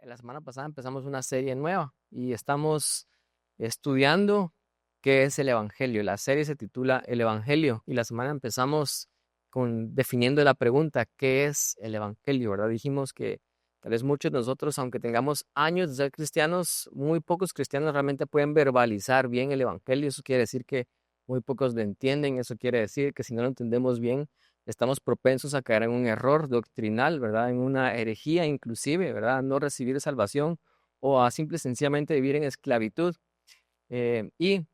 La semana pasada empezamos una serie nueva y estamos estudiando qué es el Evangelio. La serie se titula El Evangelio y la semana empezamos definiendo la pregunta, ¿qué es el Evangelio? ¿Verdad? Dijimos que tal vez muchos de nosotros, aunque tengamos años de ser cristianos, muy pocos cristianos realmente pueden verbalizar bien el Evangelio. Eso quiere decir que muy pocos lo entienden. Eso quiere decir que si no lo entendemos bien, estamos propensos a caer en un error doctrinal, ¿verdad? En una herejía inclusive, ¿verdad? No recibir salvación o a simple y sencillamente vivir en esclavitud. Y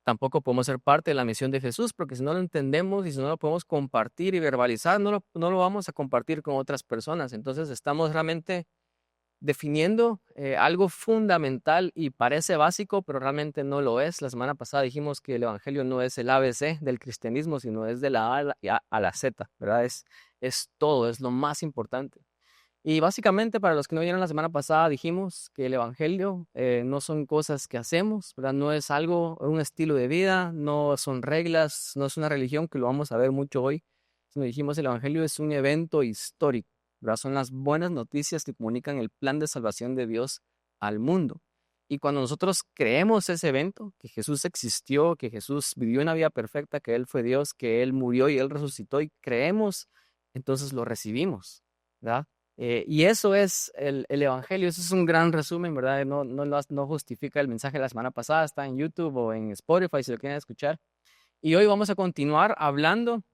tampoco podemos ser parte de la misión de Jesús, porque si no lo entendemos y si no lo podemos compartir y verbalizar, no lo vamos a compartir con otras personas. Entonces estamos realmente definiendo algo fundamental y parece básico, pero realmente no lo es. La semana pasada dijimos que el Evangelio no es el ABC del cristianismo, sino es de la A a la Z, ¿verdad? Es todo, es lo más importante. Y básicamente, para los que no vieron la semana pasada, dijimos que el Evangelio no son cosas que hacemos, ¿verdad? No es algo, un estilo de vida, no son reglas, no es una religión, que lo vamos a ver mucho hoy, sino dijimos el Evangelio es un evento histórico, ¿verdad? Son las buenas noticias que comunican el plan de salvación de Dios al mundo. Y cuando nosotros creemos ese evento, que Jesús existió, que Jesús vivió una vida perfecta, que Él fue Dios, que Él murió y Él resucitó y creemos, entonces lo recibimos, ¿verdad? Y eso es el Evangelio. Eso es un gran resumen, ¿verdad? No justifica el mensaje de la semana pasada. Está en YouTube o en Spotify si lo quieren escuchar. Y hoy vamos a continuar hablando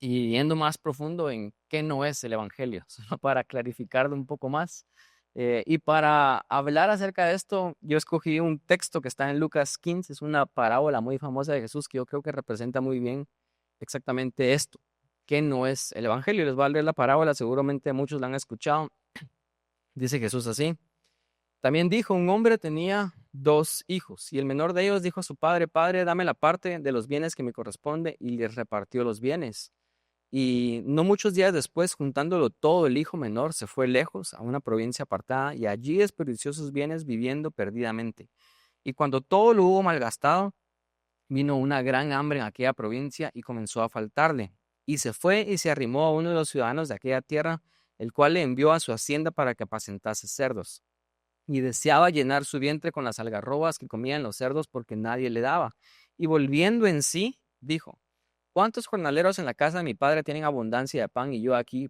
y yendo más profundo en qué no es el Evangelio, solo para clarificarlo un poco más. Y para hablar acerca de esto, yo escogí un texto que está en Lucas 15. Es una parábola muy famosa de Jesús que yo creo que representa muy bien exactamente esto. ¿Qué no es el Evangelio? Les voy a leer la parábola, seguramente muchos la han escuchado. Dice Jesús así: también dijo, un hombre tenía dos hijos, y el menor de ellos dijo a su padre, Padre, dame la parte de los bienes que me corresponde, y les repartió los bienes. Y no muchos días después, juntándolo todo, el hijo menor se fue lejos a una provincia apartada, y allí desperdició sus bienes viviendo perdidamente. Y cuando todo lo hubo malgastado, vino una gran hambre en aquella provincia y comenzó a faltarle. Y se fue y se arrimó a uno de los ciudadanos de aquella tierra, el cual le envió a su hacienda para que apacentase cerdos. Y deseaba llenar su vientre con las algarrobas que comían los cerdos porque nadie le daba. Y volviendo en sí, dijo, ¿cuántos jornaleros en la casa de mi padre tienen abundancia de pan y yo aquí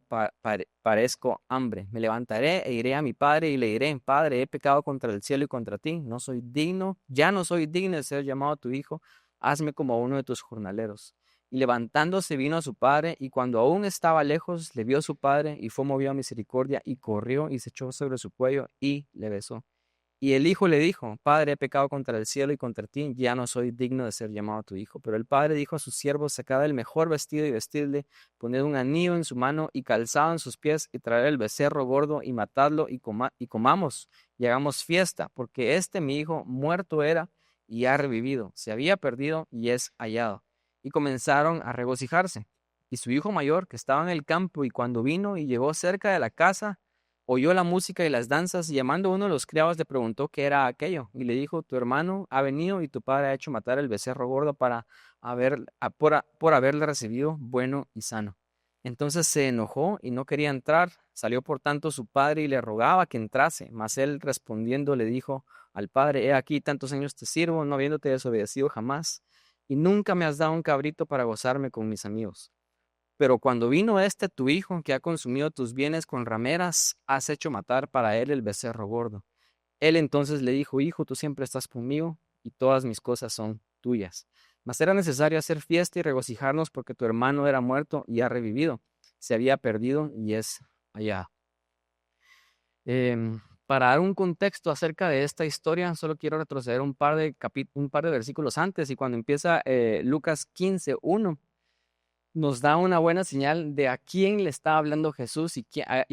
parezco hambre? Me levantaré e iré a mi padre y le diré, Padre, he pecado contra el cielo y contra ti, no soy digno, ya no soy digno de ser llamado tu hijo, hazme como uno de tus jornaleros. Y levantándose vino a su padre, y cuando aún estaba lejos, le vio su padre, y fue movido a misericordia, y corrió y se echó sobre su cuello, y le besó. Y el hijo le dijo, Padre, he pecado contra el cielo y contra ti, ya no soy digno de ser llamado tu hijo. Pero el padre dijo a sus siervos, sacad el mejor vestido y vestidle, poned un anillo en su mano y calzado en sus pies, y traed el becerro gordo y matadlo y comamos y hagamos fiesta, porque este mi hijo muerto era y ha revivido, se había perdido y es hallado. Y comenzaron a regocijarse. Y su hijo mayor, que estaba en el campo, y cuando vino y llegó cerca de la casa, oyó la música y las danzas, y llamando a uno de los criados le preguntó qué era aquello, y le dijo, tu hermano ha venido y tu padre ha hecho matar el becerro gordo por haberle recibido bueno y sano. Entonces se enojó y no quería entrar. Salió por tanto su padre y le rogaba que entrase, mas él respondiendo le dijo al padre, he aquí tantos años te sirvo, no habiéndote desobedecido jamás, y nunca me has dado un cabrito para gozarme con mis amigos. Pero cuando vino este tu hijo, que ha consumido tus bienes con rameras, has hecho matar para él el becerro gordo. Él entonces le dijo, hijo, tú siempre estás conmigo, y todas mis cosas son tuyas. Mas era necesario hacer fiesta y regocijarnos, porque tu hermano era muerto y ha revivido, se había perdido y es hallado. Para dar un contexto acerca de esta historia, solo quiero retroceder un par de versículos antes, y cuando empieza Lucas 15:1, nos da una buena señal de a quién le está hablando Jesús y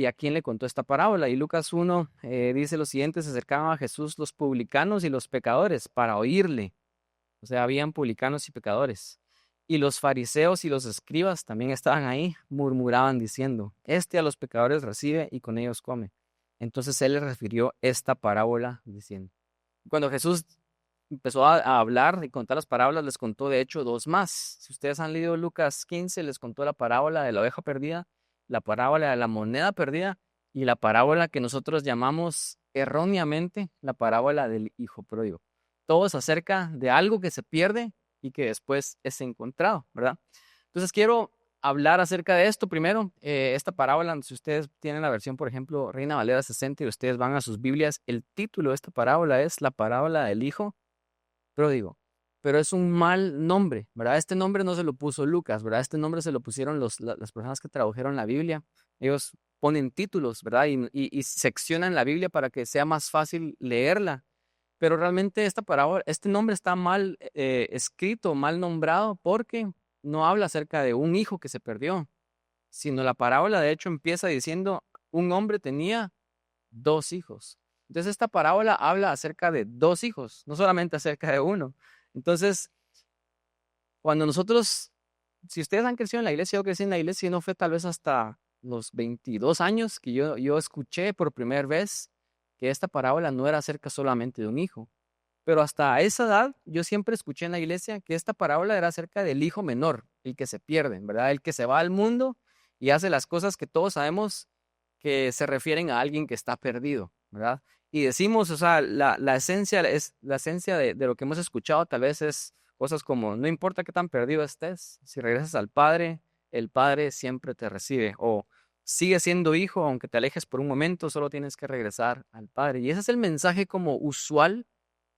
a quién le contó esta parábola. Y Lucas 1 dice lo siguiente: se acercaban a Jesús los publicanos y los pecadores para oírle. O sea, habían publicanos y pecadores. Y los fariseos y los escribas también estaban ahí, murmuraban diciendo, este a los pecadores recibe y con ellos come. Entonces él les refirió esta parábola diciendo. Cuando Jesús empezó a hablar y contar las parábolas, les contó de hecho dos más. Si ustedes han leído Lucas 15, les contó la parábola de la oveja perdida, la parábola de la moneda perdida y la parábola que nosotros llamamos erróneamente la parábola del hijo pródigo. Todo es acerca de algo que se pierde y que después es encontrado, ¿verdad? Entonces quiero hablar acerca de esto primero. Esta parábola, si ustedes tienen la versión, por ejemplo, Reina Valera 60 y ustedes van a sus Biblias, el título de esta parábola es la parábola del hijo pródigo. Pero es un mal nombre, ¿verdad? Este nombre no se lo puso Lucas, ¿verdad? Este nombre se lo pusieron las personas que tradujeron la Biblia. Ellos ponen títulos, ¿verdad? Y seccionan la Biblia para que sea más fácil leerla. Pero realmente esta parábola, este nombre está mal escrito, mal nombrado, porque no habla acerca de un hijo que se perdió, sino la parábola de hecho empieza diciendo, un hombre tenía dos hijos. Entonces esta parábola habla acerca de dos hijos, no solamente acerca de uno. Entonces, cuando nosotros, si ustedes han crecido en la iglesia, yo crecí en la iglesia y no fue tal vez hasta los 22 años que yo escuché por primera vez que esta parábola no era acerca solamente de un hijo. Pero hasta esa edad yo siempre escuché en la iglesia que esta parábola era acerca del hijo menor, el que se pierde, ¿verdad? El que se va al mundo y hace las cosas que todos sabemos que se refieren a alguien que está perdido, ¿verdad? Y decimos, o sea, la esencia es la esencia de lo que hemos escuchado, tal vez es cosas como, no importa qué tan perdido estés, si regresas al Padre, el Padre siempre te recibe, o sigue siendo hijo, aunque te alejes por un momento, solo tienes que regresar al Padre. Y ese es el mensaje como usual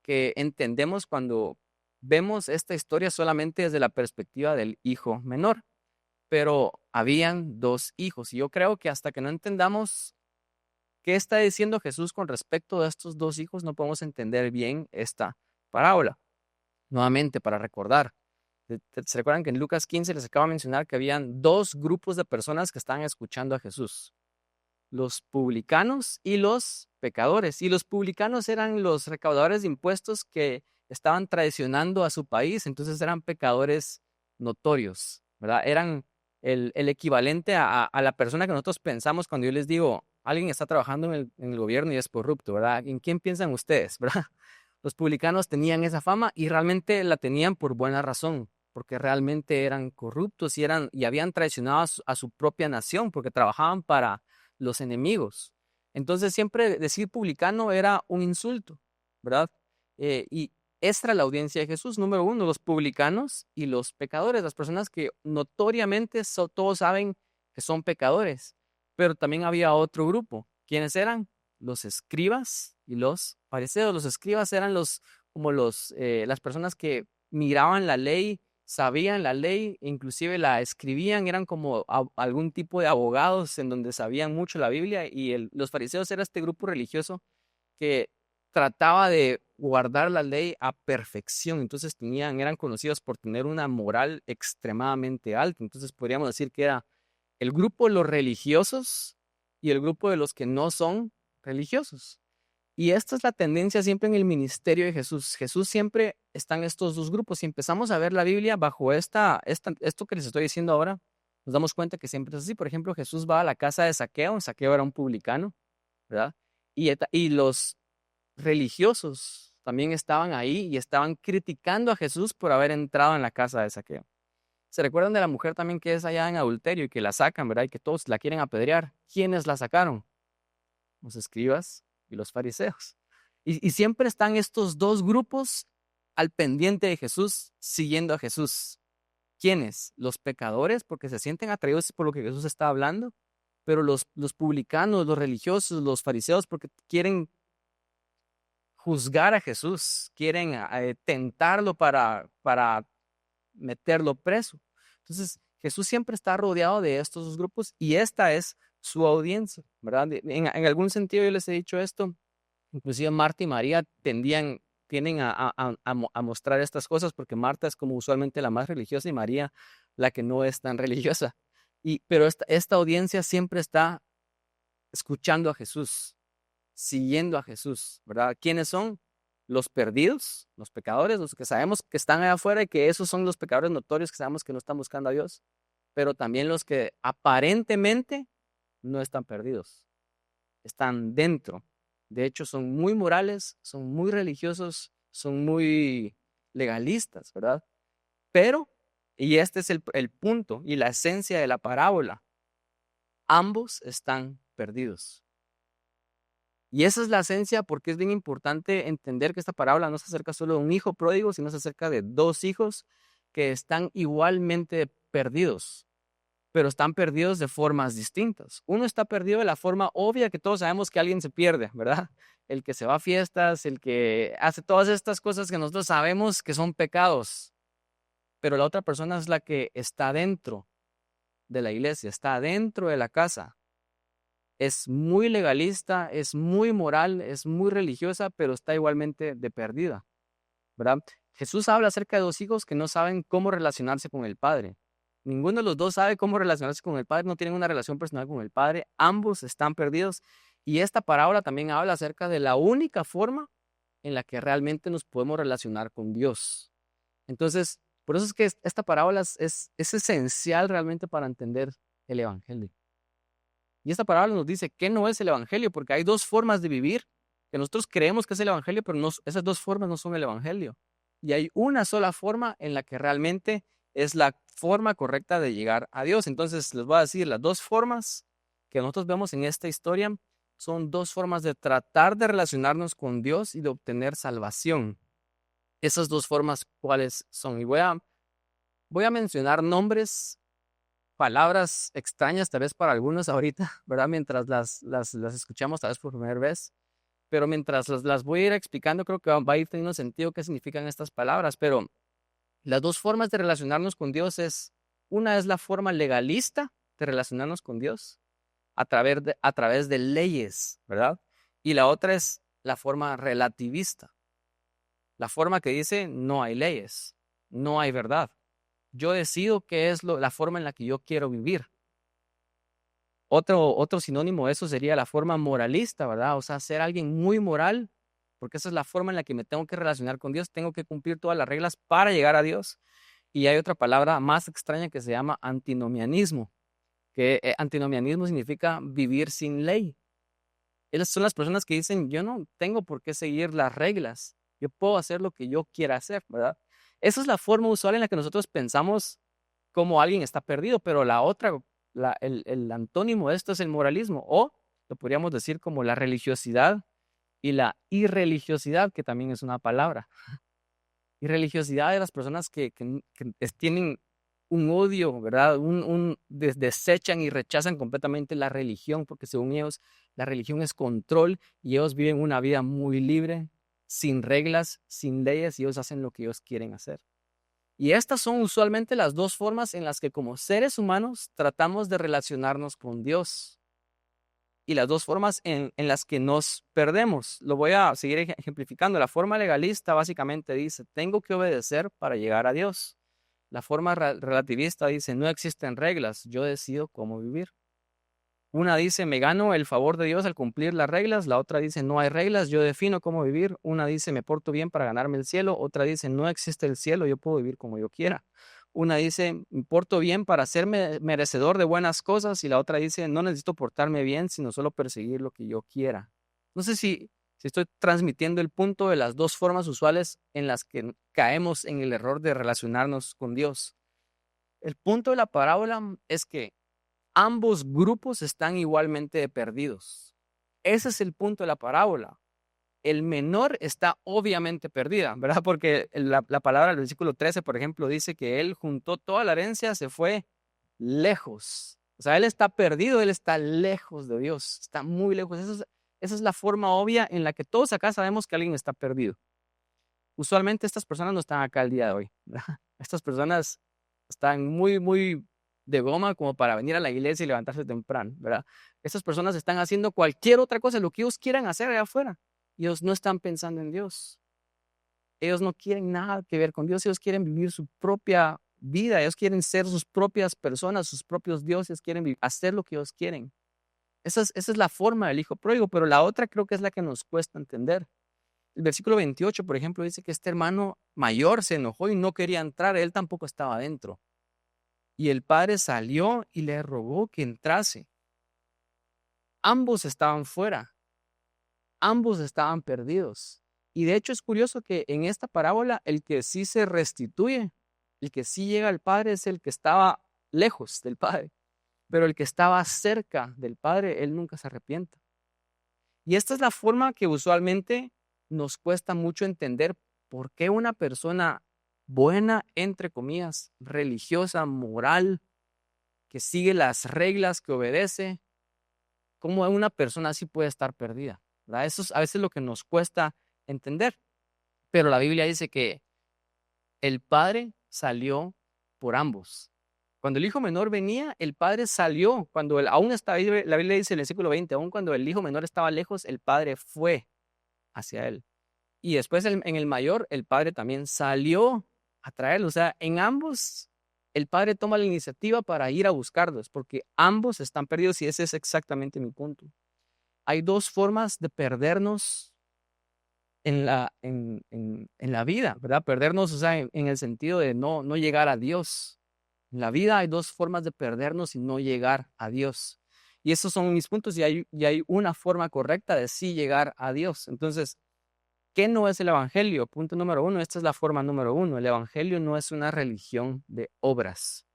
que entendemos cuando vemos esta historia solamente desde la perspectiva del hijo menor. Pero habían dos hijos y yo creo que hasta que no entendamos qué está diciendo Jesús con respecto a estos dos hijos, no podemos entender bien esta parábola. Nuevamente, para recordar, ¿se recuerdan que en Lucas 15 les acabo de mencionar que habían dos grupos de personas que estaban escuchando a Jesús? Los publicanos y los pecadores. Y los publicanos eran los recaudadores de impuestos que estaban traicionando a su país, entonces eran pecadores notorios, ¿verdad? Eran el equivalente a la persona que nosotros pensamos cuando yo les digo, alguien está trabajando en el gobierno y es corrupto, ¿verdad? ¿En quién piensan ustedes, verdad? Los publicanos tenían esa fama y realmente la tenían por buena razón, porque realmente eran corruptos y habían traicionado a su propia nación, porque trabajaban para los enemigos. Entonces siempre decir publicano era un insulto, ¿verdad? Y esta era la audiencia de Jesús, número uno, los publicanos y los pecadores, las personas que notoriamente todos saben que son pecadores, pero también había otro grupo. ¿Quiénes eran? Los escribas y los fariseos. Los escribas eran las personas que miraban la ley, sabían la ley, inclusive la escribían, eran como algún tipo de abogados en donde sabían mucho la Biblia y los fariseos era este grupo religioso que trataba de guardar la ley a perfección, entonces eran conocidos por tener una moral extremadamente alta, entonces podríamos decir que era el grupo de los religiosos y el grupo de los que no son religiosos. Y esta es la tendencia siempre en el ministerio de Jesús. Jesús siempre está en estos dos grupos. Si empezamos a ver la Biblia bajo esto que les estoy diciendo ahora, nos damos cuenta que siempre es así. Por ejemplo, Jesús va a la casa de Zaqueo. Zaqueo era un publicano, ¿verdad? Y los religiosos también estaban ahí y estaban criticando a Jesús por haber entrado en la casa de Zaqueo. ¿Se recuerdan de la mujer también que es allá en adulterio y que la sacan, ¿verdad? Y que todos la quieren apedrear. ¿Quiénes la sacaron? Los escribas y los fariseos. Y siempre están estos dos grupos al pendiente de Jesús, siguiendo a Jesús. ¿Quiénes? Los pecadores, porque se sienten atraídos por lo que Jesús está hablando, pero los publicanos, los religiosos, los fariseos, porque quieren juzgar a Jesús, quieren tentarlo para meterlo preso. Entonces, Jesús siempre está rodeado de estos dos grupos y esta es su audiencia, ¿verdad? En algún sentido yo les he dicho esto, inclusive Marta y María tienden a mostrar estas cosas porque Marta es como usualmente la más religiosa y María la que no es tan religiosa. Pero esta audiencia siempre está escuchando a Jesús, siguiendo a Jesús, ¿verdad? ¿Quiénes son? Los perdidos, los pecadores, los que sabemos que están allá afuera y que esos son los pecadores notorios que sabemos que no están buscando a Dios, pero también los que aparentemente no están perdidos, están dentro. De hecho, son muy morales, son muy religiosos, son muy legalistas, ¿verdad? Pero, y este es el punto y la esencia de la parábola, ambos están perdidos. Y esa es la esencia, porque es bien importante entender que esta parábola no se acerca solo de un hijo pródigo, sino se acerca de dos hijos que están igualmente perdidos, pero están perdidos de formas distintas. Uno está perdido de la forma obvia que todos sabemos que alguien se pierde, ¿verdad? El que se va a fiestas, el que hace todas estas cosas que nosotros sabemos que son pecados, pero la otra persona es la que está dentro de la iglesia, está dentro de la casa. Es muy legalista, es muy moral, es muy religiosa, pero está igualmente de perdida, ¿verdad? Jesús habla acerca de dos hijos que no saben cómo relacionarse con el Padre. Ninguno de los dos sabe cómo relacionarse con el Padre, no tienen una relación personal con el Padre, ambos están perdidos. Y esta parábola también habla acerca de la única forma en la que realmente nos podemos relacionar con Dios. Entonces, por eso es que esta parábola es esencial realmente para entender el Evangelio. Y esta parábola nos dice que no es el Evangelio, porque hay dos formas de vivir que nosotros creemos que es el Evangelio, pero esas dos formas no son el Evangelio. Y hay una sola forma en la que realmente es la forma correcta de llegar a Dios. Entonces, les voy a decir, las dos formas que nosotros vemos en esta historia son dos formas de tratar de relacionarnos con Dios y de obtener salvación. Esas dos formas, ¿cuáles son? Y voy a mencionar nombres, palabras extrañas tal vez para algunos ahorita, ¿verdad? Mientras las escuchamos tal vez por primera vez, pero mientras las voy a ir explicando, creo que va a ir teniendo sentido qué significan estas palabras, pero las dos formas de relacionarnos con Dios una es la forma legalista de relacionarnos con Dios a través de leyes, ¿verdad? Y la otra es la forma relativista, la forma que dice no hay leyes, no hay verdad. Yo decido qué es la forma en la que yo quiero vivir. Otro sinónimo de eso sería la forma moralista, ¿verdad? O sea, ser alguien muy moral, porque esa es la forma en la que me tengo que relacionar con Dios. Tengo que cumplir todas las reglas para llegar a Dios. Y hay otra palabra más extraña que se llama antinomianismo, que antinomianismo significa vivir sin ley. Esas son las personas que dicen, yo no tengo por qué seguir las reglas, yo puedo hacer lo que yo quiera hacer, ¿verdad? Esa es la forma usual en la que nosotros pensamos cómo alguien está perdido, pero la otra, el antónimo de esto es el moralismo, o lo podríamos decir como la religiosidad y la irreligiosidad, que también es una palabra. Irreligiosidad de las personas que tienen un odio, ¿verdad? Desechan y rechazan completamente la religión, porque según ellos, la religión es control y ellos viven una vida muy libre, sin reglas, sin leyes, y ellos hacen lo que ellos quieren hacer. Y estas son usualmente las dos formas en las que como seres humanos tratamos de relacionarnos con Dios. Y las dos formas en las que nos perdemos. Lo voy a seguir ejemplificando. La forma legalista básicamente dice, tengo que obedecer para llegar a Dios. La forma relativista dice, no existen reglas, yo decido cómo vivir. Una dice, me gano el favor de Dios al cumplir las reglas. La otra dice, no hay reglas, yo defino cómo vivir. Una dice, me porto bien para ganarme el cielo. Otra dice, no existe el cielo, yo puedo vivir como yo quiera. Una dice, me porto bien para ser merecedor de buenas cosas. Y la otra dice, no necesito portarme bien, sino solo perseguir lo que yo quiera. No sé si estoy transmitiendo el punto de las dos formas usuales en las que caemos en el error de relacionarnos con Dios. El punto de la parábola es que ambos grupos están igualmente perdidos. Ese es el punto de la parábola. El menor está obviamente perdida, ¿verdad? Porque la palabra del versículo 13, por ejemplo, dice que él juntó toda la herencia, se fue lejos. O sea, él está perdido, él está lejos de Dios, está muy lejos. Esa es la forma obvia en la que todos acá sabemos que alguien está perdido. Usualmente estas personas no están acá el día de hoy, ¿verdad? Estas personas están muy, muy de goma como para venir a la iglesia y levantarse temprano, ¿verdad? Estas personas están haciendo cualquier otra cosa, lo que ellos quieran hacer allá afuera. Ellos no están pensando en Dios. Ellos no quieren nada que ver con Dios. Ellos quieren vivir su propia vida. Ellos quieren ser sus propias personas, sus propios dioses. Quieren hacer lo que ellos quieren. Esa es la forma del hijo pródigo, pero la otra creo que es la que nos cuesta entender. El versículo 28, por ejemplo, dice que este hermano mayor se enojó y no quería entrar. Él tampoco estaba adentro. Y el padre salió y le rogó que entrase. Ambos estaban fuera. Ambos estaban perdidos. Y de hecho es curioso que en esta parábola el que sí se restituye, el que sí llega al Padre es el que estaba lejos del Padre. Pero el que estaba cerca del Padre, él nunca se arrepiente. Y esta es la forma que usualmente nos cuesta mucho entender por qué una persona buena, entre comillas, religiosa, moral, que sigue las reglas, que obedece, cómo una persona así puede estar perdida, ¿verdad? Eso es a veces lo que nos cuesta entender. Pero la Biblia dice que el Padre salió por ambos. Cuando el hijo menor venía, el Padre salió. Cuando aún estaba, la Biblia dice en el versículo 20, aún cuando el hijo menor estaba lejos, el Padre fue hacia él. Y después en el mayor, el Padre también salió a traerlo. O sea, en ambos, el Padre toma la iniciativa para ir a buscarlos, porque ambos están perdidos y ese es exactamente mi punto. Hay dos formas de perdernos en la vida, ¿verdad? Perdernos, o sea, en el sentido de no llegar a Dios. En la vida hay dos formas de perdernos y no llegar a Dios. Y esos son mis puntos y hay una forma correcta de sí llegar a Dios. Entonces, ¿qué no es el Evangelio? Punto número uno, esta es la forma número uno. El Evangelio no es una religión de obras.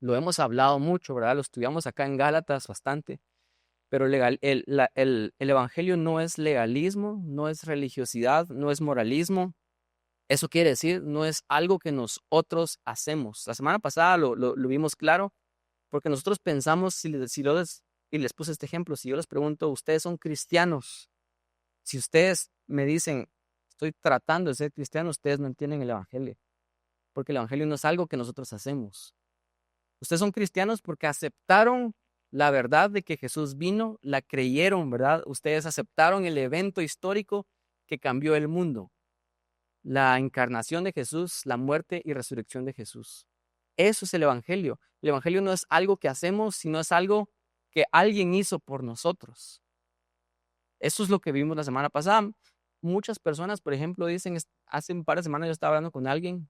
Lo hemos hablado mucho, ¿verdad? Lo estudiamos acá en Gálatas bastante. Pero el Evangelio no es legalismo, no es religiosidad, no es moralismo. Eso quiere decir, no es algo que nosotros hacemos. La semana pasada lo vimos claro, porque nosotros pensamos, y les puse este ejemplo, si yo les pregunto, ¿ustedes son cristianos? Si ustedes me dicen, estoy tratando de ser cristiano, ustedes no entienden el Evangelio, porque el Evangelio no es algo que nosotros hacemos. Ustedes son cristianos porque aceptaron la verdad de que Jesús vino, la creyeron, ¿verdad? Ustedes aceptaron el evento histórico que cambió el mundo, la encarnación de Jesús, la muerte y resurrección de Jesús. Eso es el Evangelio. El Evangelio no es algo que hacemos, sino es algo que alguien hizo por nosotros. Eso es lo que vimos la semana pasada. Muchas personas, por ejemplo, dicen, hace un par de semanas yo estaba hablando con alguien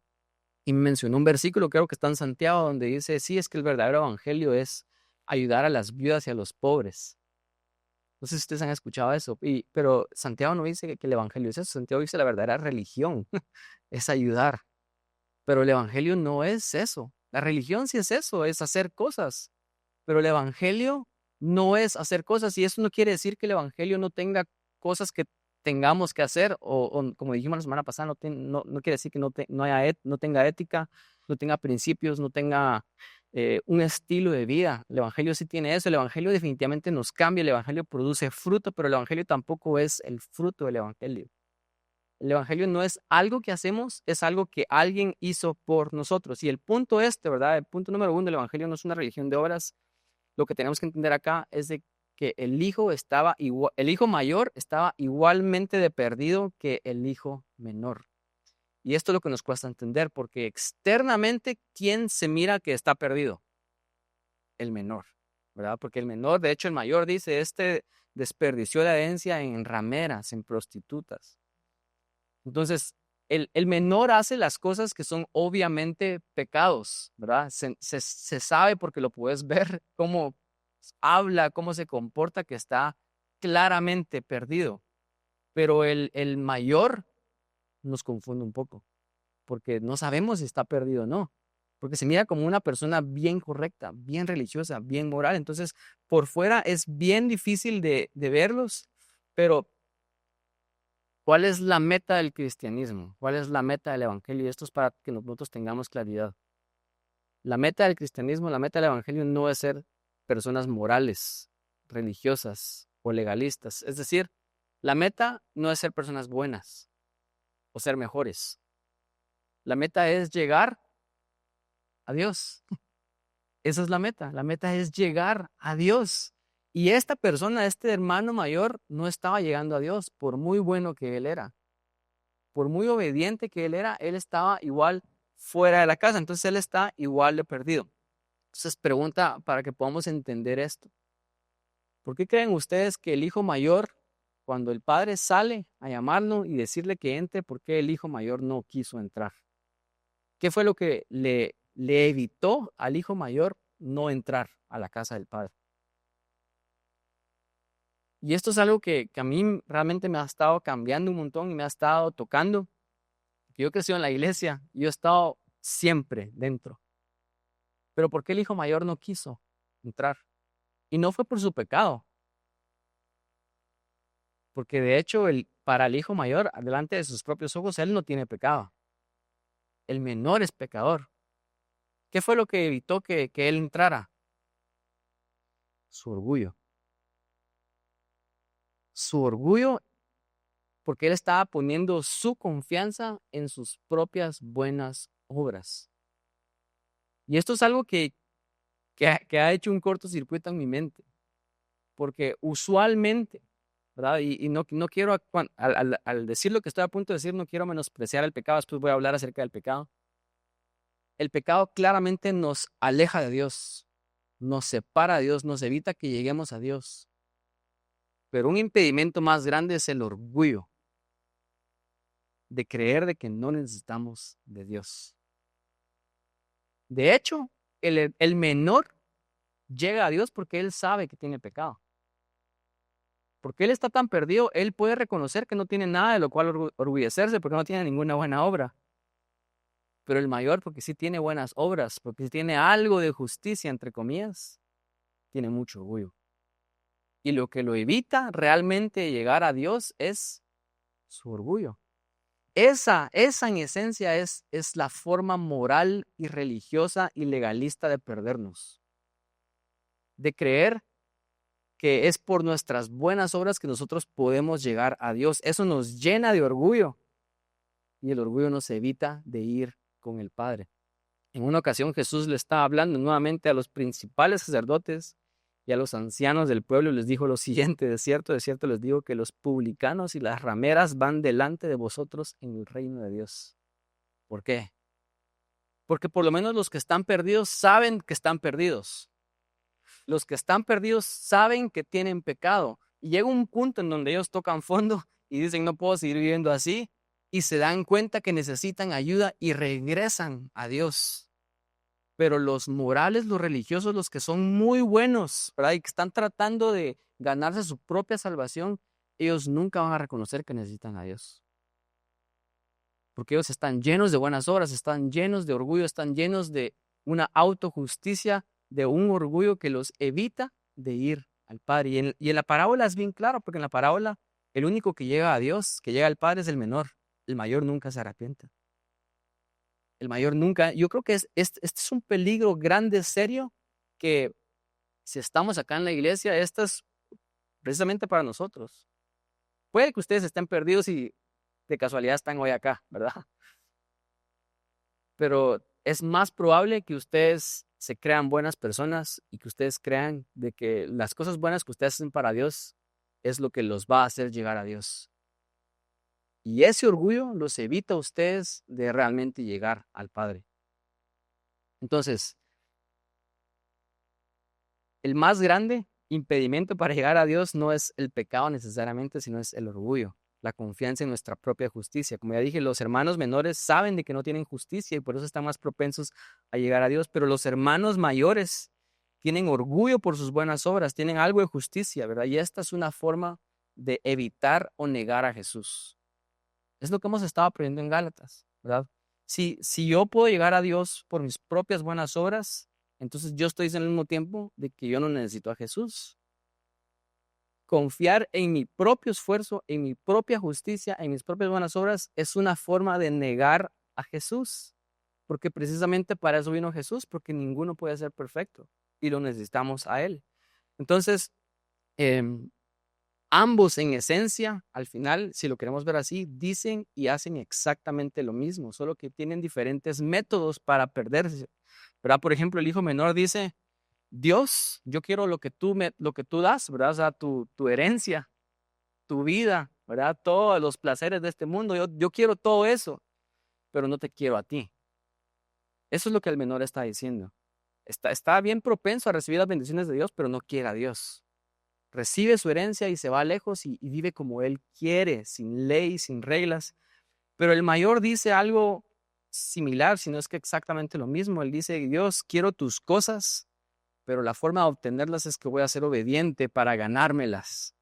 y me mencionó un versículo, creo que está en Santiago, donde dice, sí, es que el verdadero evangelio es ayudar a las viudas y a los pobres. No sé si ustedes han escuchado eso, pero Santiago no dice que el evangelio es eso. Santiago dice la verdadera religión es ayudar, pero el evangelio no es eso. La religión sí es eso, es hacer cosas, pero el evangelio no es hacer cosas, y eso no quiere decir que el evangelio no tenga cosas que tengamos que hacer, o como dijimos la semana pasada, no quiere decir que no tenga ética, no tenga principios, no tenga un estilo de vida. El evangelio sí tiene eso. El evangelio definitivamente nos cambia, el evangelio produce fruto, pero el evangelio tampoco es el fruto del evangelio. El evangelio no es algo que hacemos, es algo que alguien hizo por nosotros. Y el punto ¿verdad? El punto número uno, el evangelio no es una religión de obras. Lo que tenemos que entender acá es de que el hijo mayor estaba igualmente de perdido que el hijo menor. Y esto es lo que nos cuesta entender, porque externamente, ¿quién se mira que está perdido? El menor, ¿verdad? Porque el menor, de hecho el mayor dice, desperdició la herencia en rameras, en prostitutas. Entonces, el menor hace las cosas que son obviamente pecados, ¿verdad? Se sabe porque lo puedes ver cómo habla, cómo se comporta, que está claramente perdido. Pero el mayor nos confunde un poco, porque no sabemos si está perdido o no, porque se mira como una persona bien correcta, bien religiosa, bien moral. Entonces, por fuera es bien difícil de verlos, pero ¿cuál es la meta del cristianismo? ¿Cuál es la meta del evangelio? Y esto es para que nosotros tengamos claridad. La meta del cristianismo, la meta del evangelio no es ser personas morales, religiosas o legalistas. Es decir, la meta no es ser personas buenas o ser mejores. La meta es llegar a Dios. Esa es la meta. La meta es llegar a Dios. Y esta persona, este hermano mayor, no estaba llegando a Dios por muy bueno que él era. Por muy obediente que él era, él estaba igual fuera de la casa. Entonces él está igual de perdido. Entonces pregunta para que podamos entender esto. ¿Por qué creen ustedes que el hijo mayor, cuando el padre sale a llamarlo y decirle que entre, por qué el hijo mayor no quiso entrar? ¿Qué fue lo que le evitó al hijo mayor no entrar a la casa del padre? Y esto es algo que a mí realmente me ha estado cambiando un montón y me ha estado tocando. Yo he crecido en la iglesia y yo he estado siempre dentro. Pero ¿por qué el hijo mayor no quiso entrar? Y no fue por su pecado. Porque de hecho, para el hijo mayor, delante de sus propios ojos, él no tiene pecado. El menor es pecador. ¿Qué fue lo que evitó que él entrara? Su orgullo. Su orgullo, porque él estaba poniendo su confianza en sus propias buenas obras. Y esto es algo que ha hecho un cortocircuito en mi mente. Porque usualmente, ¿verdad? Y no quiero, al decir lo que estoy a punto de decir, no quiero menospreciar el pecado, después voy a hablar acerca del pecado. El pecado claramente nos aleja de Dios, nos separa de Dios, nos evita que lleguemos a Dios. Pero un impedimento más grande es el orgullo de creer de que no necesitamos de Dios. De hecho, el menor llega a Dios porque él sabe que tiene pecado. Porque él está tan perdido, él puede reconocer que no tiene nada de lo cual orgullecerse porque no tiene ninguna buena obra. Pero el mayor, porque sí tiene buenas obras, porque sí tiene algo de justicia, entre comillas, tiene mucho orgullo. Y lo que lo evita realmente llegar a Dios es su orgullo. Esa en esencia es la forma moral y religiosa y legalista de perdernos. De creer que es por nuestras buenas obras que nosotros podemos llegar a Dios. Eso nos llena de orgullo y el orgullo nos evita de ir con el Padre. En una ocasión Jesús le estaba hablando nuevamente a los principales sacerdotes y a los ancianos del pueblo y les dijo lo siguiente: de cierto les digo que los publicanos y las rameras van delante de vosotros en el reino de Dios. ¿Por qué? Porque por lo menos los que están perdidos saben que están perdidos. Los que están perdidos saben que tienen pecado. Y llega un punto en donde ellos tocan fondo y dicen: no puedo seguir viviendo así. Y se dan cuenta que necesitan ayuda y regresan a Dios. Pero los morales, los religiosos, los que son muy buenos, ¿verdad? Y que están tratando de ganarse su propia salvación, ellos nunca van a reconocer que necesitan a Dios. Porque ellos están llenos de buenas obras, están llenos de orgullo, están llenos de una autojusticia, de un orgullo que los evita de ir al Padre. Y en la parábola es bien claro, porque en la parábola el único que llega a Dios, que llega al Padre, es el menor. El mayor nunca se arrepiente. El mayor nunca. Yo creo que este es un peligro grande, serio, que si estamos acá en la iglesia, esto es precisamente para nosotros. Puede que ustedes estén perdidos y de casualidad están hoy acá, ¿verdad? Pero es más probable que ustedes se crean buenas personas y que ustedes crean de que las cosas buenas que ustedes hacen para Dios es lo que los va a hacer llegar a Dios. Y ese orgullo los evita a ustedes de realmente llegar al Padre. Entonces, el más grande impedimento para llegar a Dios no es el pecado necesariamente, sino es el orgullo, la confianza en nuestra propia justicia. Como ya dije, los hermanos menores saben de que no tienen justicia y por eso están más propensos a llegar a Dios, pero los hermanos mayores tienen orgullo por sus buenas obras, tienen algo de justicia, ¿verdad? Y esta es una forma de evitar o negar a Jesús. Es lo que hemos estado aprendiendo en Gálatas, ¿verdad? Si yo puedo llegar a Dios por mis propias buenas obras, entonces yo estoy diciendo al mismo tiempo de que yo no necesito a Jesús. Confiar en mi propio esfuerzo, en mi propia justicia, en mis propias buenas obras, es una forma de negar a Jesús. Porque precisamente para eso vino Jesús, porque ninguno puede ser perfecto y lo necesitamos a Él. Entonces, ambos en esencia, al final, si lo queremos ver así, dicen y hacen exactamente lo mismo, solo que tienen diferentes métodos para perderse. ¿Verdad? Por ejemplo, el hijo menor dice: Dios, yo quiero lo que tú das, ¿verdad? O sea, tu herencia, tu vida, ¿verdad? Todos los placeres de este mundo, yo quiero todo eso, pero no te quiero a ti. Eso es lo que el menor está diciendo. Está bien propenso a recibir las bendiciones de Dios, pero no quiere a Dios. Recibe su herencia y se va lejos y vive como él quiere, sin ley, sin reglas. Pero el mayor dice algo similar, si no es que exactamente lo mismo. Él dice: Dios, quiero tus cosas, pero la forma de obtenerlas es que voy a ser obediente para ganármelas.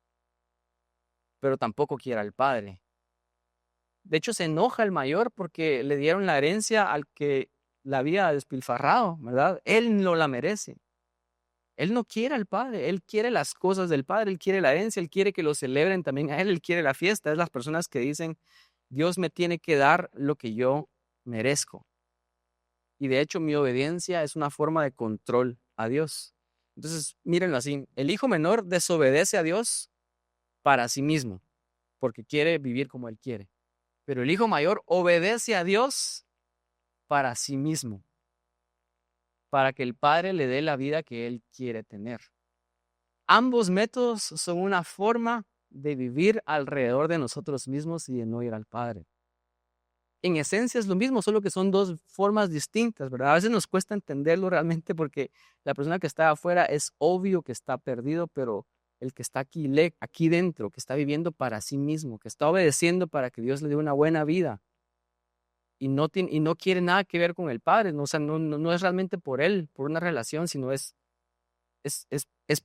Pero tampoco quiere al Padre. De hecho, se enoja el mayor porque le dieron la herencia al que la había despilfarrado, ¿verdad? Él no la merece. Él no quiere al Padre, Él quiere las cosas del Padre, Él quiere la herencia, Él quiere que lo celebren también a Él quiere la fiesta. Es las personas que dicen, Dios me tiene que dar lo que yo merezco. Y de hecho mi obediencia es una forma de control a Dios. Entonces, mírenlo así, el hijo menor desobedece a Dios para sí mismo, porque quiere vivir como Él quiere. Pero el hijo mayor obedece a Dios para sí mismo, para que el Padre le dé la vida que Él quiere tener. Ambos métodos son una forma de vivir alrededor de nosotros mismos y de no ir al Padre. En esencia es lo mismo, solo que son dos formas distintas, ¿verdad? A veces nos cuesta entenderlo realmente porque la persona que está afuera es obvio que está perdido, pero el que está aquí dentro, que está viviendo para sí mismo, que está obedeciendo para que Dios le dé una buena vida y no quiere nada que ver con el Padre, no, o sea, no es realmente por él, por una relación, sino es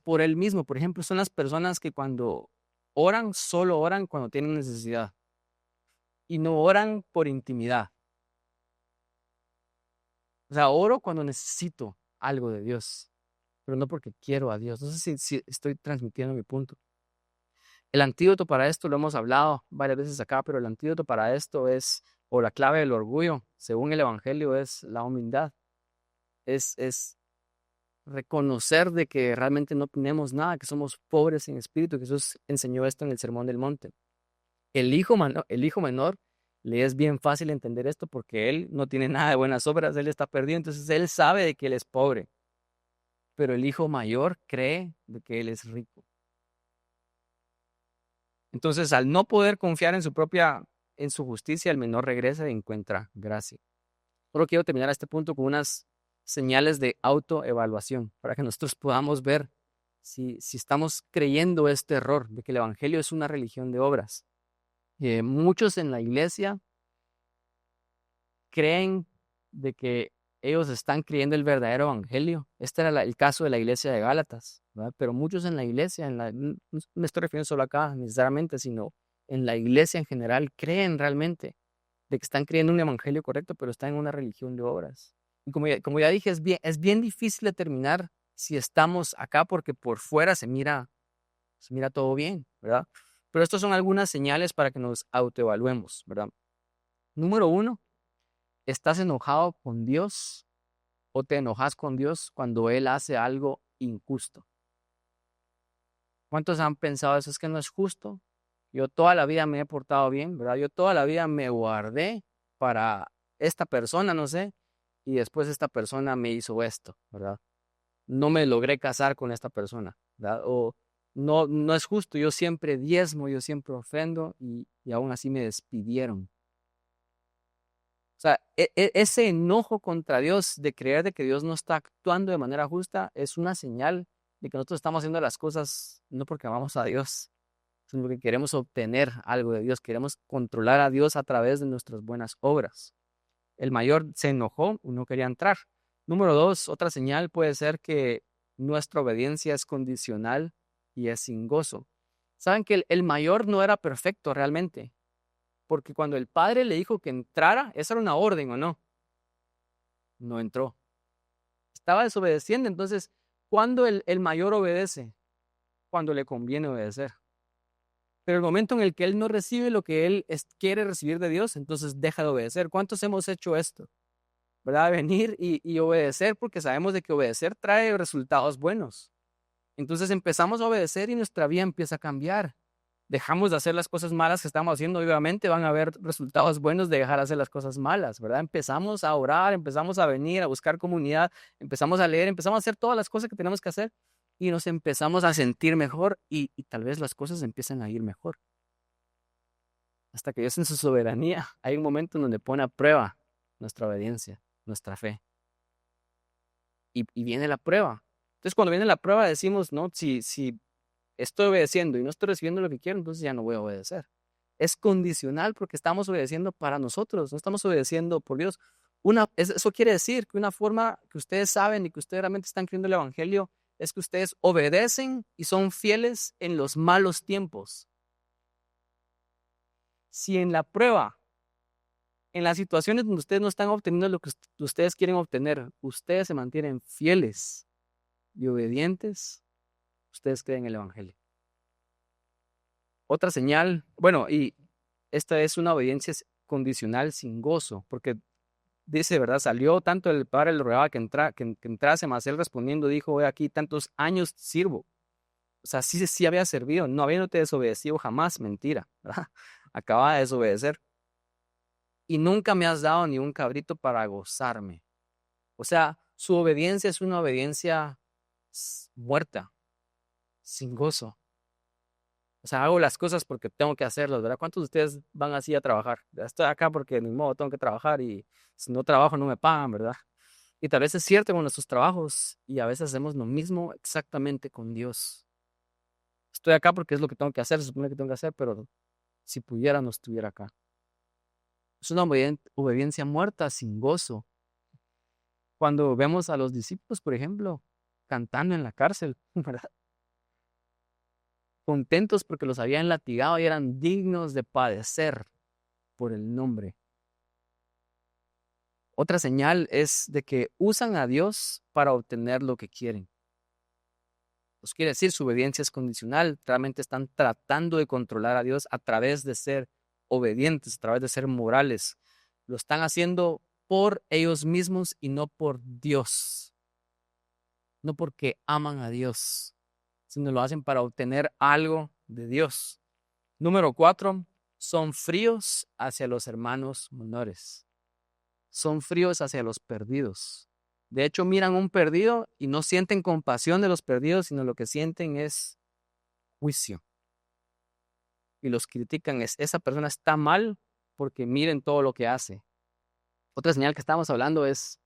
por él mismo. Por ejemplo, son las personas que cuando oran, solo oran cuando tienen necesidad y no oran por intimidad. O sea, oro cuando necesito algo de Dios, pero no porque quiero a Dios. No sé si estoy transmitiendo mi punto. El antídoto para esto, lo hemos hablado varias veces acá, pero el antídoto para esto o la clave del orgullo, según el Evangelio, es la humildad. Es reconocer de que realmente no tenemos nada, que somos pobres en espíritu. Jesús enseñó esto en el Sermón del Monte. El hijo menor le es bien fácil entender esto porque él no tiene nada de buenas obras, él está perdido, entonces él sabe de que él es pobre. Pero el hijo mayor cree de que él es rico. Entonces, al no poder confiar en su justicia, el menor regresa y encuentra gracia. Solo quiero terminar este punto con unas señales de autoevaluación para que nosotros podamos ver si estamos creyendo este error de que el evangelio es una religión de obras. Muchos en la iglesia creen de que ellos están creyendo el verdadero evangelio. Este era el caso de la iglesia de Gálatas, ¿verdad? Pero muchos en la iglesia, no me estoy refiriendo solo acá necesariamente, sino en la iglesia en general, creen realmente de que están creyendo un evangelio correcto, pero están en una religión de obras. Y como ya dije, es bien difícil determinar si estamos acá porque por fuera se mira todo bien, ¿verdad? Pero estas son algunas señales para que nos autoevaluemos, ¿verdad? Número 1, ¿estás enojado con Dios o te enojas con Dios cuando Él hace algo injusto? ¿Cuántos han pensado eso? Es que no es justo. Yo toda la vida me he portado bien, ¿verdad? Yo toda la vida me guardé para esta persona, no sé, y después esta persona me hizo esto, ¿verdad? No me logré casar con esta persona, ¿verdad? O no es justo, yo siempre diezmo, yo siempre ofrendo y aún así me despidieron. O sea, ese enojo contra Dios de creer de que Dios no está actuando de manera justa es una señal de que nosotros estamos haciendo las cosas no porque amamos a Dios, sino porque queremos obtener algo de Dios, queremos controlar a Dios a través de nuestras buenas obras. El mayor se enojó y no quería entrar. Número 2, otra señal puede ser que nuestra obediencia es condicional y es sin gozo. Saben que el mayor no era perfecto realmente, porque cuando el padre le dijo que entrara, esa era una orden o no, no entró. Estaba desobedeciendo, entonces, ¿cuándo el mayor obedece? Cuando le conviene obedecer. Pero el momento en el que él no recibe lo que él quiere recibir de Dios, entonces deja de obedecer. ¿Cuántos hemos hecho esto? ¿Verdad? Venir y obedecer porque sabemos de que obedecer trae resultados buenos. Entonces empezamos a obedecer y nuestra vida empieza a cambiar. Dejamos de hacer las cosas malas que estamos haciendo, obviamente van a haber resultados buenos de dejar de hacer las cosas malas, ¿verdad? Empezamos a orar, empezamos a venir, a buscar comunidad, empezamos a leer, empezamos a hacer todas las cosas que tenemos que hacer y nos empezamos a sentir mejor y tal vez las cosas empiezan a ir mejor. Hasta que Dios en su soberanía hay un momento en donde pone a prueba nuestra obediencia, nuestra fe. Y viene la prueba. Entonces cuando viene la prueba decimos, no, si estoy obedeciendo y no estoy recibiendo lo que quiero, entonces ya no voy a obedecer. Es condicional porque estamos obedeciendo para nosotros, no estamos obedeciendo por Dios. Eso quiere decir que una forma que ustedes saben y que ustedes realmente están creyendo el evangelio es que ustedes obedecen y son fieles en los malos tiempos. Si en la prueba, en las situaciones donde ustedes no están obteniendo lo que ustedes quieren obtener, ustedes se mantienen fieles, y obedientes, ustedes creen el Evangelio. Otra señal, bueno, y esta es una obediencia condicional sin gozo, porque dice, ¿verdad? Salió tanto el padre le rogaba que entrase, mas él respondiendo dijo, he aquí tantos años sirvo. O sea, sí había servido, no habiéndote desobedecido jamás, mentira, ¿verdad? Acababa de desobedecer. Y nunca me has dado ni un cabrito para gozarme. O sea, su obediencia es una obediencia muerta, sin gozo. O sea, hago las cosas porque tengo que hacerlas, ¿verdad? ¿Cuántos de ustedes van así a trabajar? Estoy acá porque ni modo tengo que trabajar y si no trabajo no me pagan, ¿verdad? Y tal vez es cierto con nuestros trabajos y a veces hacemos lo mismo exactamente con Dios. Estoy acá porque es lo que tengo que hacer, se supone que tengo que hacer, pero si pudiera no estuviera acá. Es una obediencia muerta, sin gozo. Cuando vemos a los discípulos, por ejemplo, cantando en la cárcel, ¿verdad? Contentos porque los habían latigado y eran dignos de padecer por el nombre. Otra señal es de que usan a Dios para obtener lo que quieren. Pues quiere decir, su obediencia es condicional. Realmente están tratando de controlar a Dios a través de ser obedientes, a través de ser morales. Lo están haciendo por ellos mismos y no por Dios. No porque aman a Dios, sino lo hacen para obtener algo de Dios. Número 4, son fríos hacia los hermanos menores. Son fríos hacia los perdidos. De hecho, miran a un perdido y no sienten compasión de los perdidos, sino lo que sienten es juicio. Y los critican, esa persona está mal porque miren todo lo que hace. Otra señal que estamos hablando es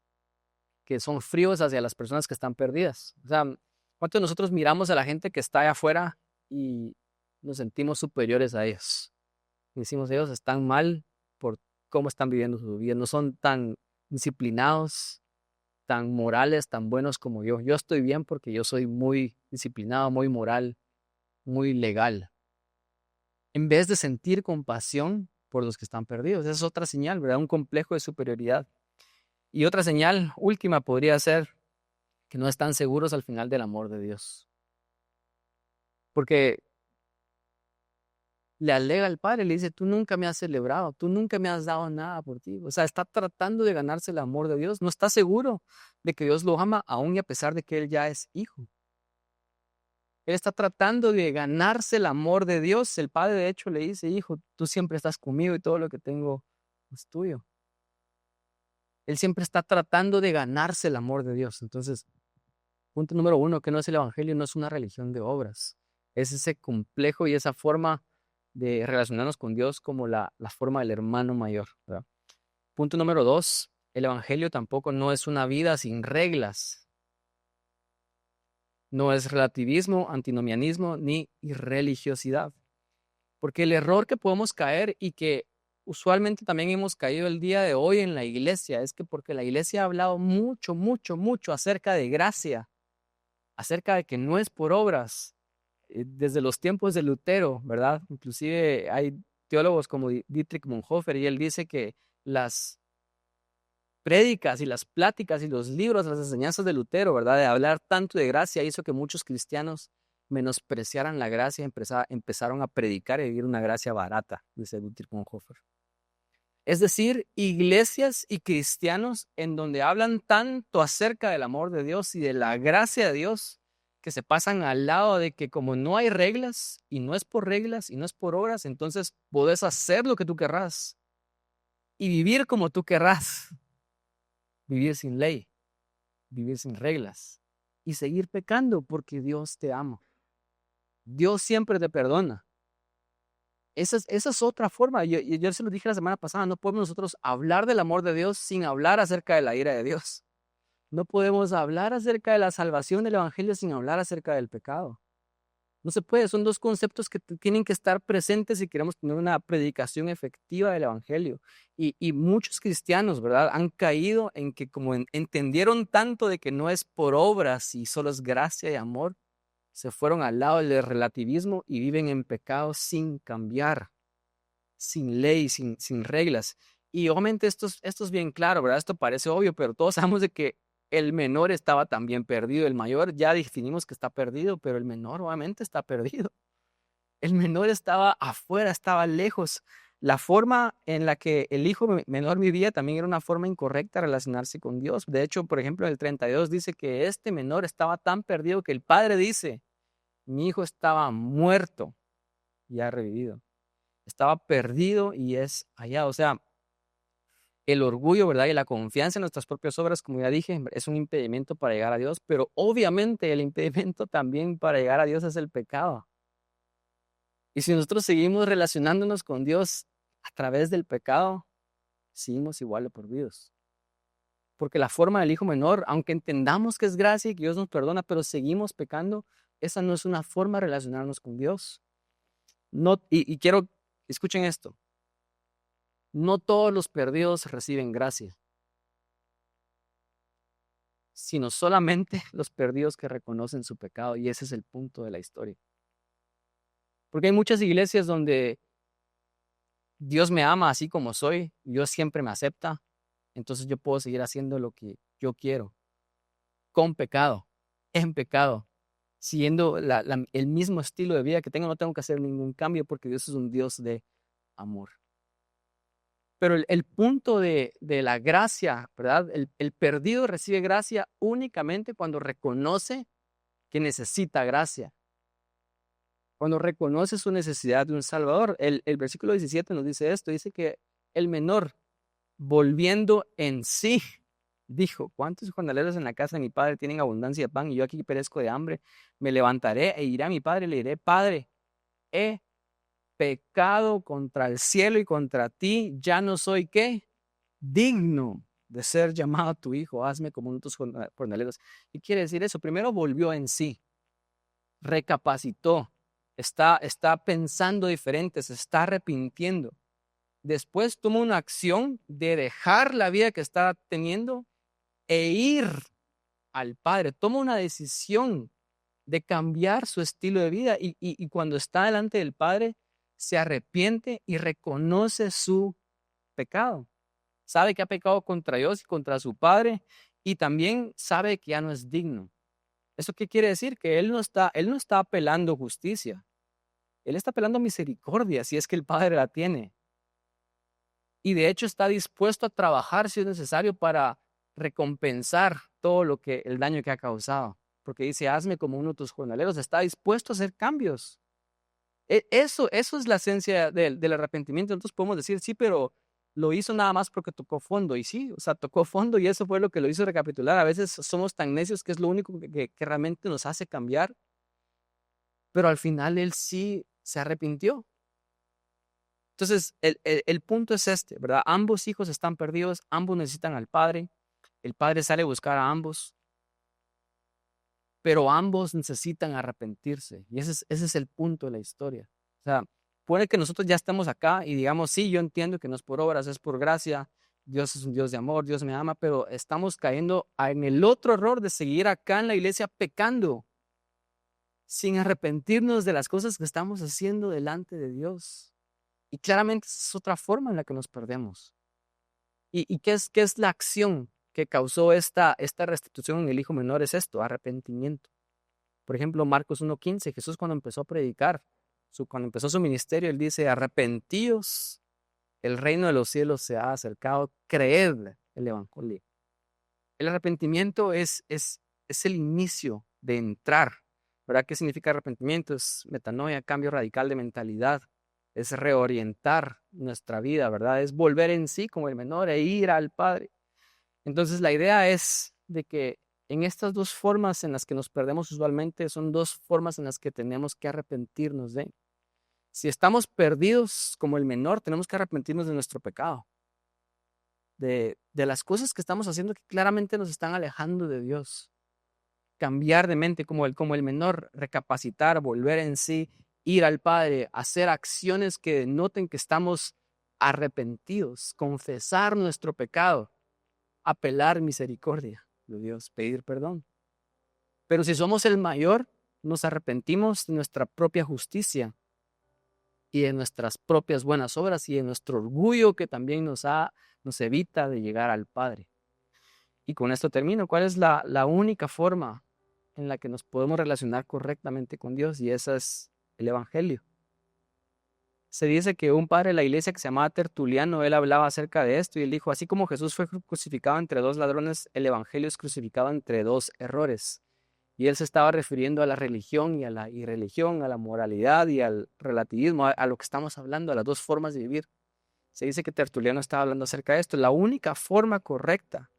que son fríos hacia las personas que están perdidas. O sea, ¿cuántos de nosotros miramos a la gente que está allá afuera y nos sentimos superiores a ellos? Y decimos, ellos están mal por cómo están viviendo su vida, no son tan disciplinados, tan morales, tan buenos como yo. Yo estoy bien porque yo soy muy disciplinado, muy moral, muy legal. En vez de sentir compasión por los que están perdidos. Esa es otra señal, ¿verdad? Un complejo de superioridad. Y otra señal última podría ser que no están seguros al final del amor de Dios. Porque le alega al padre, le dice, tú nunca me has celebrado, tú nunca me has dado nada por ti. O sea, está tratando de ganarse el amor de Dios. No está seguro de que Dios lo ama aún y a pesar de que él ya es hijo. Él está tratando de ganarse el amor de Dios. El padre, de hecho, le dice, hijo, tú siempre estás conmigo y todo lo que tengo es tuyo. Él siempre está tratando de ganarse el amor de Dios. Entonces, punto número 1, que no es el evangelio, no es una religión de obras. Es ese complejo y esa forma de relacionarnos con Dios como la forma del hermano mayor, ¿verdad? Punto número 2, el evangelio tampoco no es una vida sin reglas. No es relativismo, antinomianismo ni irreligiosidad. Porque el error que podemos caer y que usualmente también hemos caído el día de hoy en la iglesia es que porque la iglesia ha hablado mucho, mucho, mucho acerca de gracia, acerca de que no es por obras, desde los tiempos de Lutero, ¿verdad? Inclusive hay teólogos como Dietrich Bonhoeffer y él dice que las prédicas y las pláticas y los libros, las enseñanzas de Lutero, ¿verdad? De hablar tanto de gracia hizo que muchos cristianos menospreciaran la gracia y empezaron a predicar y vivir una gracia barata, dice Dietrich Bonhoeffer. Es decir, iglesias y cristianos en donde hablan tanto acerca del amor de Dios y de la gracia de Dios, que se pasan al lado de que como no hay reglas y no es por reglas y no es por obras, entonces podés hacer lo que tú querrás y vivir como tú querrás. Vivir sin ley, vivir sin reglas y seguir pecando porque Dios te ama. Dios siempre te perdona. Esa es otra forma. Yo se lo dije la semana pasada, no podemos nosotros hablar del amor de Dios sin hablar acerca de la ira de Dios. No podemos hablar acerca de la salvación del Evangelio sin hablar acerca del pecado. No se puede, son dos conceptos que tienen que estar presentes si queremos tener una predicación efectiva del Evangelio. Y muchos cristianos, ¿verdad? Han caído en que como entendieron tanto de que no es por obras y solo es gracia y amor, se fueron al lado del relativismo y viven en pecado sin cambiar, sin ley, sin reglas. Y obviamente esto es bien claro, ¿verdad? Esto parece obvio, pero todos sabemos de que el menor estaba también perdido. El mayor ya definimos que está perdido, pero el menor obviamente está perdido. El menor estaba afuera, estaba lejos. La forma en la que el hijo menor vivía también era una forma incorrecta de relacionarse con Dios. De hecho, por ejemplo, en el 32 dice que este menor estaba tan perdido que el padre dice, mi hijo estaba muerto y ha revivido. Estaba perdido y es allá. O sea, el orgullo, ¿verdad? Y la confianza en nuestras propias obras, como ya dije, es un impedimento para llegar a Dios, pero obviamente el impedimento también para llegar a Dios es el pecado. Y si nosotros seguimos relacionándonos con Dios a través del pecado, seguimos igual de perdidos. Porque la forma del hijo menor, aunque entendamos que es gracia y que Dios nos perdona, pero seguimos pecando, esa no es una forma de relacionarnos con Dios. No, y quiero, escuchen esto, no todos los perdidos reciben gracia, sino solamente los perdidos que reconocen su pecado, y ese es el punto de la historia. Porque hay muchas iglesias donde Dios me ama así como soy, Dios siempre me acepta, entonces yo puedo seguir haciendo lo que yo quiero, con pecado, en pecado, siguiendo el mismo estilo de vida que tengo, no tengo que hacer ningún cambio porque Dios es un Dios de amor. Pero el punto de la gracia, ¿verdad? El perdido recibe gracia únicamente cuando reconoce que necesita gracia, cuando reconoce su necesidad de un Salvador. El versículo 17 nos dice esto, dice que el menor, volviendo en sí, dijo, ¿cuántos jornaleros en la casa de mi padre tienen abundancia de pan y yo aquí perezco de hambre? Me levantaré e iré a mi padre y le diré, Padre, he pecado contra el cielo y contra ti, ya no soy, ¿qué? Digno de ser llamado tu hijo, hazme como otros jornaleros. ¿Qué quiere decir eso? Primero volvió en sí, recapacitó, está pensando diferente, se está arrepintiendo. Después toma una acción de dejar la vida que estaba teniendo e ir al Padre. Toma una decisión de cambiar su estilo de vida y cuando está delante del Padre, se arrepiente y reconoce su pecado. Sabe que ha pecado contra Dios y contra su Padre y también sabe que ya no es digno. ¿Eso qué quiere decir? Que él no está apelando justicia. Él está apelando misericordia, si es que el Padre la tiene. Y de hecho está dispuesto a trabajar si es necesario para recompensar todo el daño que ha causado. Porque dice, hazme como uno de tus jornaleros. Está dispuesto a hacer cambios. Eso es la esencia del arrepentimiento. Entonces podemos decir, sí, pero lo hizo nada más porque tocó fondo. Y sí, o sea, tocó fondo y eso fue lo que lo hizo recapitular. A veces somos tan necios que es lo único que realmente nos hace cambiar. Pero al final él sí se arrepintió. Entonces, el punto es este, ¿verdad? Ambos hijos están perdidos, ambos necesitan al padre. El padre sale a buscar a ambos, pero ambos necesitan arrepentirse. Y ese es el punto de la historia. O sea, puede que nosotros ya estemos acá y digamos, sí, yo entiendo que no es por obras, es por gracia. Dios es un Dios de amor, Dios me ama, pero estamos cayendo en el otro error de seguir acá en la iglesia pecando, sin arrepentirnos de las cosas que estamos haciendo delante de Dios. Y claramente esa es otra forma en la que nos perdemos. ¿Y qué es la acción que causó esta restitución en el hijo menor? Es esto, arrepentimiento. Por ejemplo, Marcos 1:15, Jesús cuando empezó a predicar, cuando empezó su ministerio, él dice, arrepentíos, el reino de los cielos se ha acercado, creed el evangelio. El arrepentimiento es el inicio de entrar, ¿verdad? ¿Qué significa arrepentimiento? Es metanoia, cambio radical de mentalidad, es reorientar nuestra vida, ¿verdad? Es volver en sí como el menor e ir al Padre. Entonces la idea es de que en estas dos formas en las que nos perdemos usualmente son dos formas en las que tenemos que arrepentirnos de. Si estamos perdidos como el menor, tenemos que arrepentirnos de nuestro pecado, de las cosas que estamos haciendo que claramente nos están alejando de Dios. Cambiar de mente como el menor, recapacitar, volver en sí, ir al Padre, hacer acciones que denoten que estamos arrepentidos, confesar nuestro pecado, apelar misericordia de Dios, pedir perdón. Pero si somos el mayor, nos arrepentimos de nuestra propia justicia y de nuestras propias buenas obras y de nuestro orgullo que también nos evita de llegar al Padre. Y con esto termino. ¿Cuál es la única forma en la que nos podemos relacionar correctamente con Dios? Y esa es el Evangelio. Se dice que un padre de la iglesia que se llamaba Tertuliano, él hablaba acerca de esto y él dijo, así como Jesús fue crucificado entre dos ladrones, el Evangelio es crucificado entre dos errores. Y él se estaba refiriendo a la religión y a la irreligión, a la moralidad y al relativismo, a lo que estamos hablando, a las dos formas de vivir. Se dice que Tertuliano estaba hablando acerca de esto. La única forma correcta,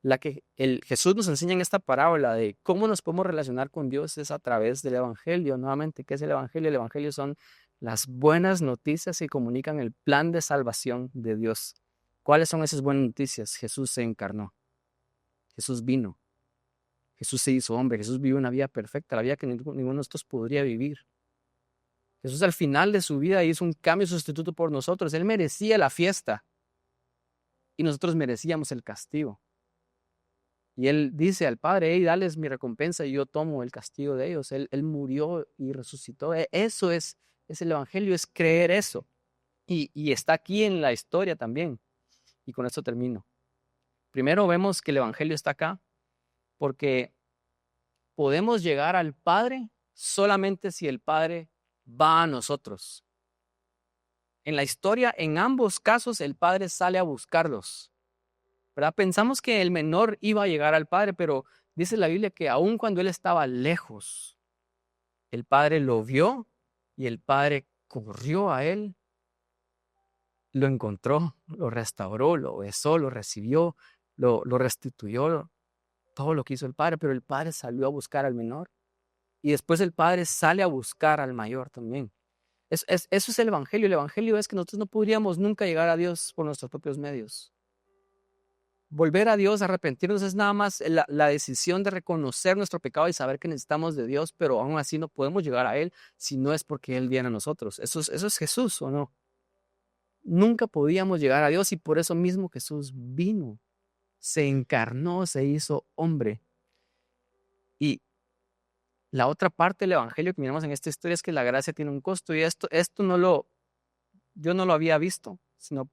la que Jesús nos enseña en esta parábola de cómo nos podemos relacionar con Dios es a través del Evangelio. Nuevamente, ¿qué es el Evangelio? El Evangelio son las buenas noticias que comunican el plan de salvación de Dios. ¿Cuáles son esas buenas noticias? Jesús se encarnó. Jesús vino. Jesús se hizo hombre. Jesús vivió una vida perfecta, la vida que ninguno de nosotros podría vivir. Jesús al final de su vida hizo un cambio sustituto por nosotros. Él merecía la fiesta y nosotros merecíamos el castigo. Y él dice al Padre, hey, dales mi recompensa y yo tomo el castigo de ellos. Él murió y resucitó. Eso es el Evangelio, es creer eso. Y está aquí en la historia también. Y con esto termino. Primero vemos que el Evangelio está acá porque podemos llegar al Padre solamente si el Padre va a nosotros. En la historia, en ambos casos, el Padre sale a buscarlos. ¿Verdad? Pensamos que el menor iba a llegar al Padre, pero dice la Biblia que aun cuando él estaba lejos, el Padre lo vio y el Padre corrió a él, lo encontró, lo restauró, lo besó, lo recibió, lo restituyó, todo lo que hizo el Padre, pero el Padre salió a buscar al menor y después el Padre sale a buscar al mayor también. Eso es el Evangelio. El Evangelio es que nosotros no podríamos nunca llegar a Dios por nuestros propios medios. Volver a Dios, arrepentirnos, es nada más la decisión de reconocer nuestro pecado y saber que necesitamos de Dios, pero aún así no podemos llegar a Él si no es porque Él viene a nosotros. Eso es Jesús, ¿o no? Nunca podíamos llegar a Dios y por eso mismo Jesús vino, se encarnó, se hizo hombre. Y la otra parte del Evangelio que miramos en esta historia es que la gracia tiene un costo y esto yo no lo había visto, sino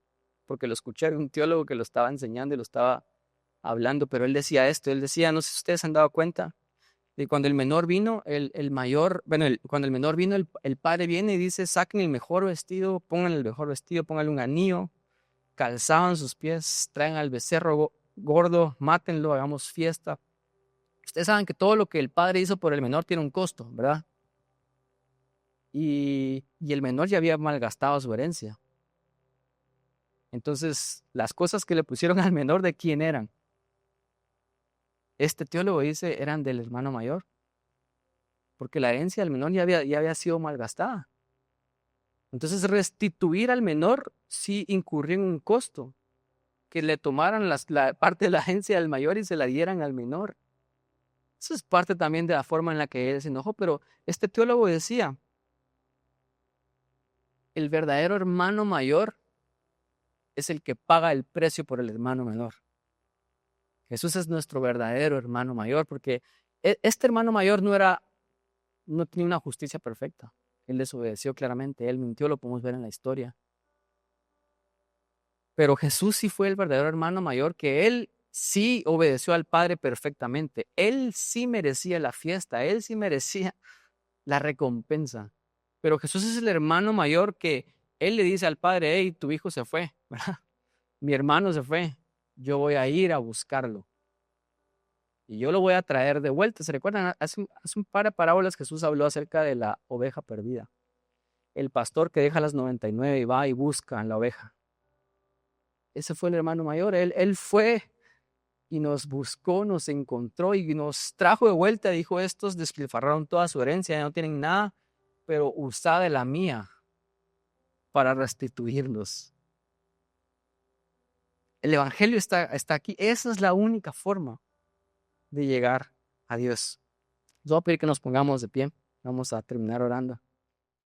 porque lo escuché de un teólogo que lo estaba enseñando y lo estaba hablando, pero él decía esto, él decía, no sé si ustedes se han dado cuenta, de cuando el menor vino, cuando el menor vino, el padre viene y dice, saquen el mejor vestido, pongan el mejor vestido, pónganle un anillo, calzado en sus pies, traen al becerro gordo, mátenlo, hagamos fiesta. Ustedes saben que todo lo que el padre hizo por el menor tiene un costo, ¿verdad? Y el menor ya había malgastado su herencia. Entonces, las cosas que le pusieron al menor, ¿de quién eran? Este teólogo dice, eran del hermano mayor. Porque la herencia del menor ya había sido malgastada. Entonces, restituir al menor sí incurrió en un costo. Que le tomaran la parte de la herencia del mayor y se la dieran al menor. Eso es parte también de la forma en la que él se enojó. Pero este teólogo decía, el verdadero hermano mayor es el que paga el precio por el hermano menor. Jesús es nuestro verdadero hermano mayor, porque este hermano mayor no tenía una justicia perfecta. Él desobedeció claramente, él mintió, lo podemos ver en la historia. Pero Jesús sí fue el verdadero hermano mayor, que él sí obedeció al Padre perfectamente. Él sí merecía la fiesta, él sí merecía la recompensa. Pero Jesús es el hermano mayor que él le dice al Padre, hey, tu hijo se fue, ¿verdad? Mi hermano se fue, yo voy a ir a buscarlo. Y yo lo voy a traer de vuelta. ¿Se recuerdan? Hace un par de parábolas Jesús habló acerca de la oveja perdida. El pastor que deja las 99 y va y busca a la oveja. Ese fue el hermano mayor. Él fue y nos buscó, nos encontró y nos trajo de vuelta. Dijo, estos despilfarraron toda su herencia, ya no tienen nada, pero usad de la mía para restituirlos. El Evangelio está aquí. Esa es la única forma de llegar a Dios. Les voy a pedir que nos pongamos de pie. Vamos a terminar orando.